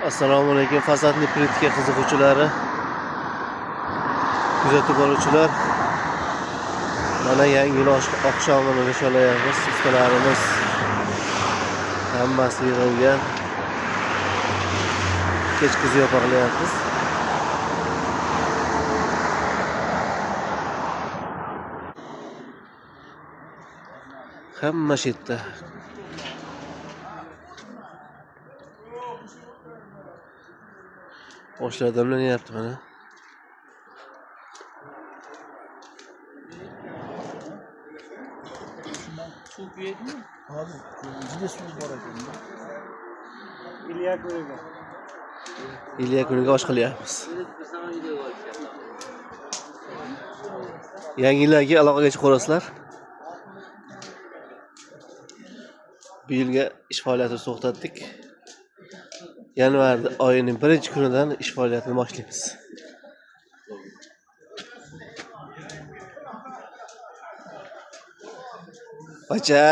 Assalomu alaykum fasadli pritka qiziquvchilari, kuzatib boruvchilar. Mana yangi yil oqshomini nishonlayapmiz. Ustalarimiz hammasi yig'ilgan. Kechki ziyofa qilyapmiz. Hamma shetda. Oshlar damlanyapti mana. Suv quyadimi? Hozir juda suv bor ekan. Ilya kuniga osh qilyapmiz. Yangi yilga aloqaga chiqib qo'rasizlar. Bu yilga ish faoliyatini to'xtatdik. Yanvar oyining 1-kunidan ish faoliyatini boshlaymiz. Bacha